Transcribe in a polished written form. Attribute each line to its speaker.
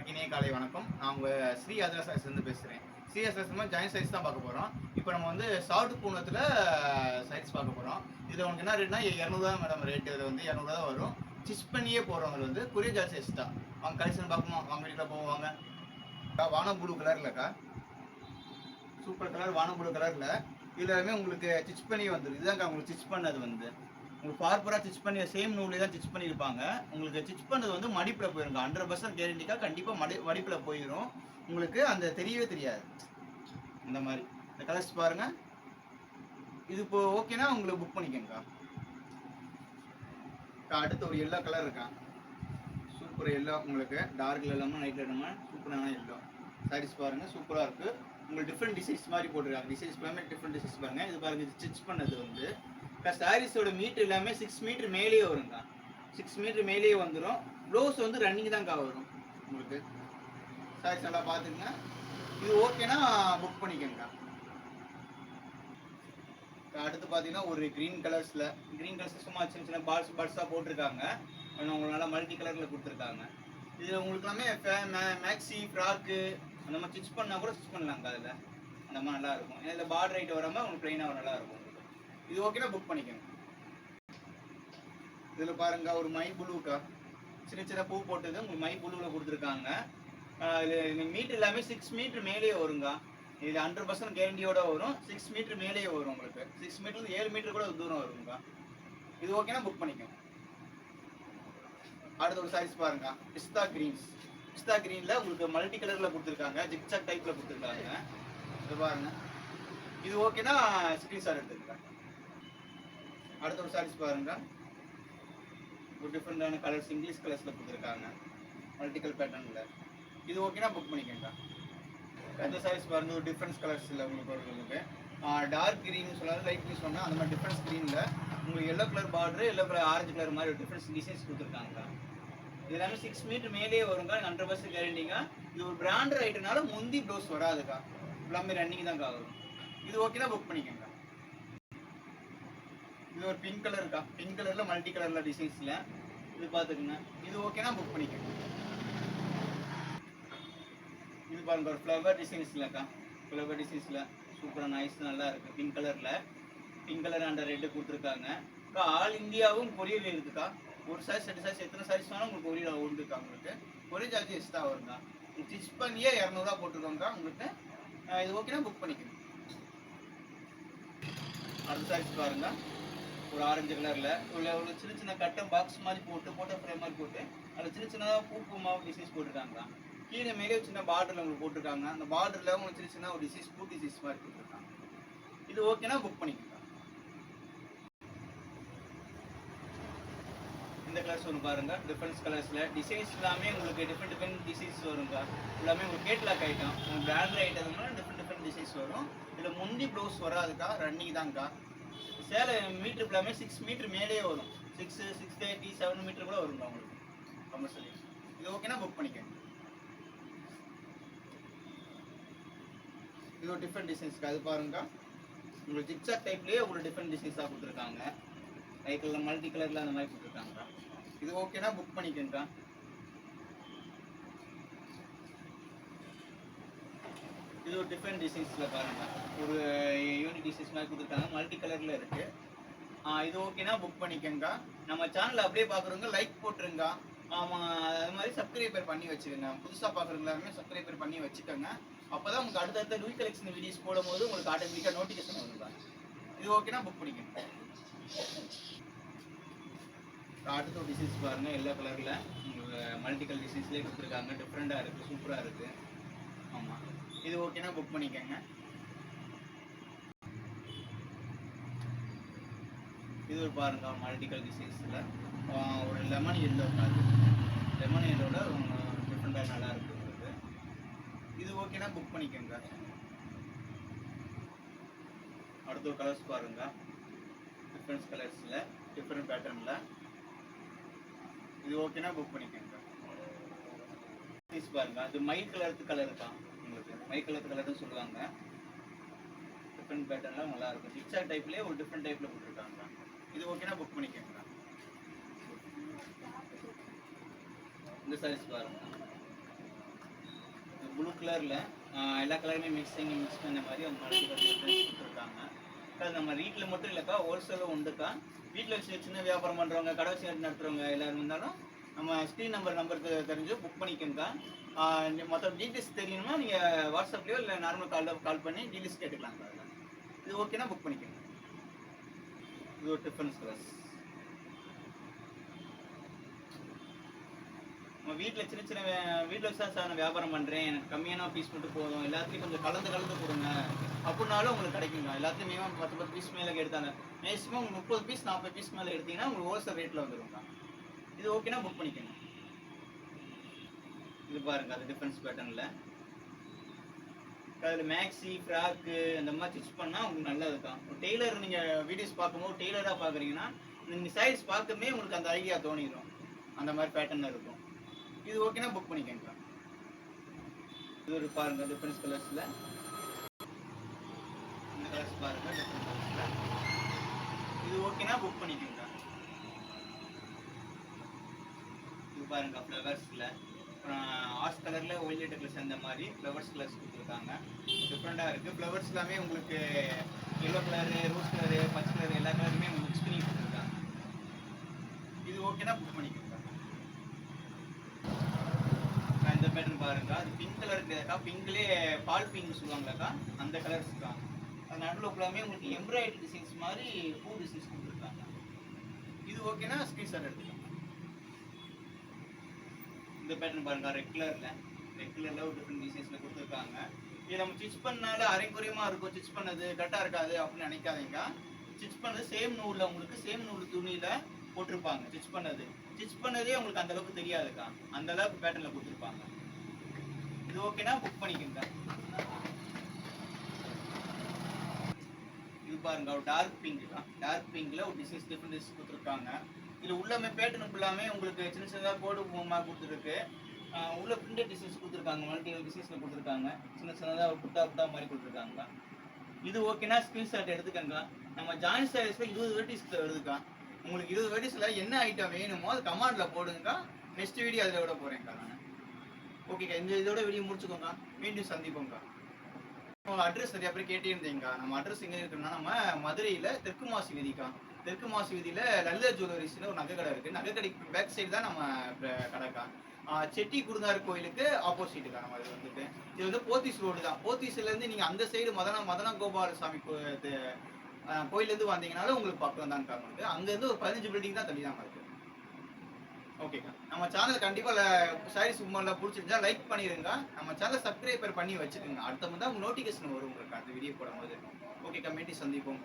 Speaker 1: அனைவருக்கும் இனிய காலை வணக்கம். நான் உங்கள் ஸ்ரீ ஆதிரா சாரீஸ்லேருந்து பேசுகிறேன். ஸ்ரீ ஆதிரா ஜாயின் சைஸ் தான் பார்க்க போகிறோம். இப்போ நம்ம வந்து சால்ட் பூனத்தில் சைஸ் பார்க்க போகிறோம். இதில் உங்களுக்கு என்ன ரேட்னா 200 மேடம் ரேட்டு. இதில் வந்து 200 தான் வரும். ஸ்டிச் பண்ணியே போகிறவங்க வந்து கொரியர் சார்ஜ் சைஸ் தான். அவங்க கலெக்ஷன் பார்க்கணும், அவங்க வீட்டில் போவாங்க. வானம் ப்ளூ கலர்லக்கா, சூப்பர் கலர் வானம் ப்ளூ கலரில் எல்லாமே உங்களுக்கு ஸ்டிச் பண்ணி வந்துடும். இதுதான்க்கா உங்களுக்கு ஸ்டிச் பண்ணது வந்து உங்களுக்கு ப்ராப்பராக ஸ்டிச் பண்ணி சேம் நூலே தான் ஸ்டிச் பண்ணியிருப்பாங்க. உங்களுக்கு ஸ்டிச் பண்ணது வந்து மடிப்பில் போயிருங்க. 100% கேரண்டிக்காக கண்டிப்பாக மடிப்பில் போயிடும். உங்களுக்கு அந்த தெரியவே தெரியாது. இந்த மாதிரி இந்த கலர்ஸ் பாருங்கள். இது இப்போ ஓகேனா உங்களுக்கு புக் பண்ணிக்கோங்கக்கா. அடுத்து ஒரு எல்லோ கலர் இருக்கா, சூப்பர் எல்லோ. உங்களுக்கு டார்க்கில் இல்லாமல் நைட்டில் இல்லாமல் சூப்பரான எல்லோ சாரீஸ் பாருங்கள், சூப்பராக இருக்குது. உங்களுக்கு டிஃப்ரெண்ட் டிசைன்ஸ் மாதிரி போட்டிருக்காங்க. டிசைன்ஸ் எல்லாமே டிஃப்ரெண்ட் டிசைன்ஸ் பாருங்கள். இது பாருங்கள், ஸ்டிச் பண்ணது வந்து சாரீஸோட மீட்டர் எல்லாமே 6 மீட்டர் மேலேயே வருங்க. 6 மீட்டர் மேலேயே வந்துடும். ப்ளவுஸ் வந்து ரன்னிங் தான்க்கா வரும். உங்களுக்கு சாரீஸ் நல்லா பார்த்துங்க. இது ஓகேனா புக் பண்ணிக்கோங்க. அடுத்து பார்த்தீங்கன்னா ஒரு க்ரீன் கலர்ஸில் சும்மா சின்ன சின்ன பார்ட்ஸாக போட்டிருக்காங்க. உங்களுக்கு நல்லா மல்டி கலரில் கொடுத்துருக்காங்க. இதில் உங்களுக்கு எல்லாமே மேக்ஸி ஃப்ராக்கு அந்த மாதிரி ஸ்டிச் பண்ணால் கூட ஸ்டிச் பண்ணலாங்க. அதில் அந்த மாதிரி நல்லாயிருக்கும். ஏன்னா இதில் பார்டர் ரைட் வராமல் உங்களுக்கு ப்ளைனாக நல்லாயிருக்கும். இது ஓகேனா புக் பண்ணிக்கோங்க. இதில் பாருங்க ஒரு மை ப்ளூக்கா, சின்ன சின்ன பூ போட்டது உங்களுக்கு மை ப்ளூவில் கொடுத்துருக்காங்க. இது மீட்டர் எல்லாமே 6 மீட்டர் மேலேயே வருங்க. இது 100% கேரண்டியோட வரும். 6 மீட்டர் மேலேயே வரும். உங்களுக்கு 6 மீட்டர் 7 மீட்டர் கூட தூரம் வருங்க. இது ஓகேனா புக் பண்ணிக்கோங்க. அடுத்த ஒரு சாரீஸ் பாருங்க, பிஸ்தா கிரீனில் உங்களுக்கு மல்டி கலரில் கொடுத்துருக்காங்க. ஜிக்சாக் டைப்பில் கொடுத்துருக்காங்க. இது பாருங்க. இது ஓகேனா ஸ்க்ரீன்ஷாட் எடுத்துருக்காங்க. அடுத்த ஒரு சாரீஸ் பாருங்க, ஒரு டிஃப்ரெண்டான கலர்ஸ் இங்கிலீஷ் கலர்ஸில் கொடுத்துருக்காங்க மல்டிகல் பேட்டர்னில். இது ஓகேனா புக் பண்ணிக்கோங்க. அடுத்த சாரீஸ் பாருங்க, ஒரு டிஃப்ரென்ஸ் கலர்ஸில் உங்களுக்கு டார்க் க்ரீன் சொல்லாது, லைட் க்ரீன் சொன்னால் அந்த மாதிரி டிஃப்ரென்ஸ் க்ரீனில் உங்களுக்கு yellow colour border, yellow colour orange colour மாதிரி ஒரு டிஃப்ரென்ஸ் டிசைன்ஸ் கொடுத்துருக்காங்க. இது எல்லாமே 6 மீட்டர் மேலேயே வருங்க. 100% கேரண்டிங்க. இது ஒரு பிராண்டட் ஐட்டனால முந்தி ப்ளவுஸ் வராதுக்கா. எல்லாமே ரன்னிங் தான்க்கா வரும். இது ஓகேனா புக் பண்ணிக்கோங்க. இது ஒரு பிங்க் கலருக்கா, பிங்க் கலரில் மல்டி கலரில் டிசைன்ஸில் இது பார்த்துக்குங்க. இது ஓகேனா புக் பண்ணிக்கோங்க. இது பாருங்க ஒரு ஃப்ளவர் டிசைன்ஸ்லக்கா, ஃப்ளவர் டிசைன்ஸில் சூப்பராக நைஸ் நல்லா இருக்குது. பிங்க் கலர் அண்ட் ரெட்டு கொடுத்துருக்காங்க. ஆல் இந்தியாவும் கொரியர் இருக்குக்கா. ஒரு சாரீஸ் 2 சாரீஸ் எத்தனை சாரீஸ் வேணாலும் உங்களுக்கு கொரியர் உண்டுக்கா. உங்களுக்கு கொரியர் சார்ஜ் எக்ஸ்ட்ரா வருங்க. ஸ்டிச் பண்ணியே 200 போட்டுருக்கோங்க உங்களுக்கு. இது ஓகேனா புக் பண்ணிக்கோங்க. அடுத்த சாரீஸ் பாருங்க, ஒரு ஆரஞ்சு கலரில் ஒரு சின்ன சின்ன கட்டம் பாக்ஸ் மாதிரி போட்டோ ஃப்ரேம் மாதிரி போட்டு அதில் சின்ன சின்னதாக பூ மாவு டிசைன்ஸ் போட்டிருக்காங்க. கீழே மேலே சின்ன பார்டரில் உங்களுக்கு போட்டிருக்காங்க. அந்த பார்டரில் உங்களுக்கு சின்ன சின்ன ஒரு டிசைன்ஸ் பூ டிசைன்ஸ் மாதிரி போட்டிருக்காங்க. இது ஓகேனா புக் பண்ணிக்கோங்க. இந்த கலர்ஸ் ஒன்று பாருங்க, டிஃப்ரெண்ட்ஸ் கலர்ஸில் டிசைன்ஸ் எல்லாமே உங்களுக்கு டிஃப்ரெண்ட் டிசைன்ஸ் வருங்க. எல்லாமே உங்களுக்கு கேட்லாக் ஐட்டம், பிராண்டட் ஐட்டம்னா டிஃப்ரெண்ட் டிசைன்ஸ் வரும். இதில் முந்தி ப்ளவுஸ் வராதுக்கா, ரன்னிங் தான்க்கா. சேலை மீட்டர் எல்லாமே 6 மீட்டர் மேலேயே வரும். 630 7 மீட்டர் கூட வருங்க உங்களுக்கு கம்பல்சரி. இது ஓகேனா புக் பண்ணிக்கோங்க. இது ஒரு டிஃப்ரெண்ட் டிசைன்ஸ்க்கு அது பாருங்க, உங்களுக்கு ஜிக்சாக் டைப்லேயே ஒரு டிஃப்ரெண்ட் டிசைன்ஸாக கொடுத்துருக்காங்க. லைட் கலர் மல்டி கலரில் அந்த மாதிரி கொடுத்துருக்காங்க. இது ஓகேனா புக் பண்ணிக்கோங்க. இது ஒரு டிஃப்ரெண்ட் டிசைன்ஸில் பாருங்கள், ஒரு யூனிக் டிசைன்ஸ் மாதிரி கொடுத்துருக்காங்க. மல்டி கலரில் இருக்குது. இது ஓகேனா புக் பண்ணிக்கோங்க. நம்ம சேனலில் அப்படியே பார்க்குறவங்க லைக் போட்டுருங்க. அது மாதிரி சப்ஸ்கிரைபர் பண்ணி வச்சுக்கோங்க. புதுசாக பார்க்குறவங்க எல்லாருமே சப்ஸ்கிரைபர் பண்ணி வச்சுக்கோங்க. அப்போ தான் உங்களுக்கு அடுத்தடுத்த நியூ கலெக்ஷன் வீடியோஸ் போடும்போது உங்களுக்கு ஆட்டோமேட்டிக்காக நோட்டிஃபிகேஷன் வருங்க. இது ஓகேனா புக் பண்ணிக்கோங்க. அடுத்த ஒரு டிசைன்ஸ் பாருங்கள், எல்லோ கலரில் உங்களுக்கு மல்டிகல் டிசைன்ஸ்லேயே கொடுத்துருக்காங்க. டிஃப்ரெண்ட்டாக இருக்குது, சூப்பராக இருக்குது. ஆமாம், இது ஓகேனா புக் பண்ணிக்கோங்க. இது ஒரு பாருங்க மல்டிகல் டிசைன்ஸில் ஒரு லெமன் எல்லோ காது, லெமன் எல்லோட டிஃப்ரெண்ட்டாக நல்லா இருக்குது உங்களுக்கு. இது ஓகேனா புக் பண்ணிக்கோங்க. அடுத்த ஒரு கலர்ஸ் பாருங்க, டிஃப்ரெண்ட் கலர்ஸில் டிஃப்ரெண்ட் பேட்டர்னில். இது ஓகேனா புக் பண்ணிக்கோங்க. பாருங்க, அது மை கலர் தான் உங்களுக்கு, மை கலர்னு சொல்லுவாங்க. டிஃப்ரெண்ட் பேட்டர்ன்லாம் நல்லா இருக்கும். ஜிக்சாக் டைப்லேயே ஒரு டிஃப்ரெண்ட் டைப்பில் போட்டுருக்காங்க. இது ஓகேனா புக் பண்ணிக்கோங்க. இந்த சாரீஸ் பாருங்க, கலர்ல எல்லா கலருமே மிக்ஸ் பண்ண மாதிரி அந்த மல்டி கலர் கொடுத்துருக்காங்க. அது நம்ம வீட்டில் மட்டும் இல்லைக்கா, ஹோல்சேலும் உண்டுக்கா. வீட்டில் வச்சு சின்ன வியாபாரம் பண்ணுறவங்க, கடை வச்சு நடத்துகிறவங்க எல்லாரும் இருந்தாலும் நம்ம ஸ்க்ரீன் நம்பருக்கு தெரிஞ்சு புக் பண்ணிக்கோங்கக்கா. மற்ற டீட்டெயில்ஸ் தெரியணும்னா நீங்கள் வாட்ஸ்அப்லேயோ இல்லை நார்மல் கால் பண்ணி டீட்டெயில்ஸ் கேட்டுக்கலாங்க. அதில் இது ஓகேனா புக் பண்ணிக்கோங்க. இது ஒரு டிஃபரன்ஸ் கலர்ஸ். நம்ம வீட்டில் சின்ன சின்ன வீட்டில் வச்சு தான் சார் நான் வியாபாரம் பண்ணுறேன், எனக்கு கம்மியான பீஸ் மட்டும் போதும், எல்லாத்துலேயும் கொஞ்சம் கலந்து கொடுங்க அப்படின்னாலும் உங்களுக்கு கிடைக்குங்க. எல்லாத்துலையும் மினிமம் 10 பீஸ் மேலே எடுத்தாங்க. மேக்ஸிமம் 30 பீஸ் 40 பீஸ் மேலே எடுத்தீங்கன்னா உங்களுக்கு ஹோல்சேல் ரேட்டில் வந்துடுங்க. இது ஓகேனா புக் பண்ணிக்கோங்க. இது பாருங்க, அது டிஃபரன்ஸ் பேட்டர்னில் அதில் மேக்ஸி ஃப்ராக்கு அந்த மாதிரி ஸ்டிச் பண்ணால் உங்களுக்கு நல்லா இருக்கும். டெய்லர் நீங்கள் வீடியோஸ் பார்க்கும்போது டெய்லராக பார்க்குறீங்கன்னா நீங்கள் சைஸ் பார்க்கவே உங்களுக்கு அந்த ஐடியா தோணிடும். அந்த மாதிரி பேட்டர்னில் இருக்கும். இது ஓகேனா புக் பண்ணிக்கோங்க. இது ஒரு பாருங்க டிஃபரன்ஸ் கலர்ஸில், இந்த கலர்ஸ் பாருங்க டிஃபரன்ஸ் கலர்ஸில். இது ஓகேனா புக் பண்ணிக்கோங்க. இது பாருங்க ஃப்ளவர்ஸில் ஆஷ் கலரில் ஒயிலட் கலர்ஸ் அந்த மாதிரி ஃப்ளவர்ஸ் கலர்ஸ் கொடுத்துருக்காங்க. டிஃப்ரெண்ட்டாக இருக்குது. ஃப்ளவர்ஸ் எல்லாமே உங்களுக்கு எல்லோ கலரு, ரோஸ் கலரு, பச்சை கலர் எல்லா கலருமே மிக்ஸ் பண்ணி கொடுத்துருக்காங்க. இது ஓகேனா புக் பண்ணிக்கோங்க. இந்த பேட்டர்ன் பாருங்க, அது பிங்க் கலர் இருக்குதுக்கா. பிங்க்லேயே பால் பிங்க் சொல்லுவாங்களாக்கா, அந்த கலர்ஸ் தான். அது நடுவில் ஃபுல்லாமே உங்களுக்கு எம்ப்ராய்டரி டிசைன்ஸ் மாதிரி பூ டிசைன்ஸ் கொடுத்துருக்காங்க. இது ஓகேனா ஸ்க்ரீன்ஷாட் எடுத்துக்கலாம். இந்த பேட்டர்ன் பாருங்க, ரெட் கலரில் ஒரு டிஃப்ரெண்ட் டிசைன்ஸில் கொடுத்துருக்காங்க. இது நம்ம ஸ்டிச் பண்ணால அரைக்குறையமாக இருக்கும், ஸ்டிச் பண்ணது கரெக்டாக இருக்காது அப்படின்னு நினைக்காதீங்க. ஸ்டிச் பண்ணது சேம் நூலில் உங்களுக்கு சேம் நூல் துணியில் போட்டிருப்பாங்க. ஸ்டிச் பண்ணதே உங்களுக்கு அந்த அளவுக்கு தெரியாதுக்கா, அந்த அளவுக்கு பேட்டர்னில் கொடுத்துருப்பாங்க. இது ஓகேனா புக் பண்ணிக்கோங்க. இது பாருங்க, ஒரு டார்க் பிங்க்ல ஒரு டிசைன்ஸ் டிஃப்ரெண்ட் டிசைன்ஸ் கொடுத்துருக்காங்க. இதில் உள்ளமே பேட்டர்ன் ஃபுல்லாமே உங்களுக்கு சின்ன சின்னதாக கோடு மாதிரி கொடுத்துருக்கு. உள்ள பிரிண்டட் டிசைன்ஸ் கொடுத்துருக்காங்க, மல்டி டிசைன்ஸில் கொடுத்துருக்காங்க. சின்ன சின்னதாக ஒரு புட்டா மாதிரி கொடுத்துருக்காங்க. இது ஓகேனா ஸ்க்ரீன்ஷாட் எடுத்துக்கங்க. நம்ம ஜாயின் சாரீஸில் 20 வெரைட்டிஸில் வருதுக்கா. உங்களுக்கு 20 வெரைட்டிஸில் என்ன ஐட்டம் வேணுமோ அது கமெண்டில் போடுங்கக்கா. நெக்ஸ்ட் வீடியோ அதில் விட போகிறேன்க்கா நான். ஓகேக்கா, இந்த இதோட வீடியோ முடிச்சுக்கோங்க. மீண்டும் சந்திப்போம்க்கா. அட்ரஸ் நிறைய பேர் கேட்டே இருந்தீங்கக்கா. நம்ம அட்ரஸ் எங்கே இருக்குன்னா, நம்ம மதுரையில் தெற்கு மாசி வீதியில் லலிதா ஜுவல்லரிஸ்னு ஒரு நகை கடை இருக்குது. நகை கடைக்கு பேக் சைடு தான் நம்ம கடைக்கா. செட்டி குருந்தார் கோயிலுக்கு ஆப்போசிட்டுக்கா. நம்ம இது வந்துட்டு இது வந்து போத்தீஸ் ரோடு தான். போத்தீஸ்லேருந்து நீங்கள் அந்த சைடு மதன கோபால சாமி கோயிலேருந்து வந்தீங்கனாலும் உங்களுக்கு பக்கம் தான் காரணம். அங்கேருந்து ஒரு 15 பில்டிங் தான் தள்ளி தான் இருக்குது. ஓகேக்கா, நம்ம சேனல் கண்டிப்பாக சாரீஸ் உண்மையில் பிடிச்சிருந்தா லைக் பண்ணிடுங்க. நம்ம சேனலை சப்ஸ்கிரைபர் பண்ணி வச்சுக்கோங்க. அடுத்த மாதிரி தான் உங்கள் நோட்டிஃபிகேஷன் வரும் உங்களுக்கு அடுத்த வீடியோ போடும்போது. ஓகேக்கா, மீண்டும் சந்திப்போம்.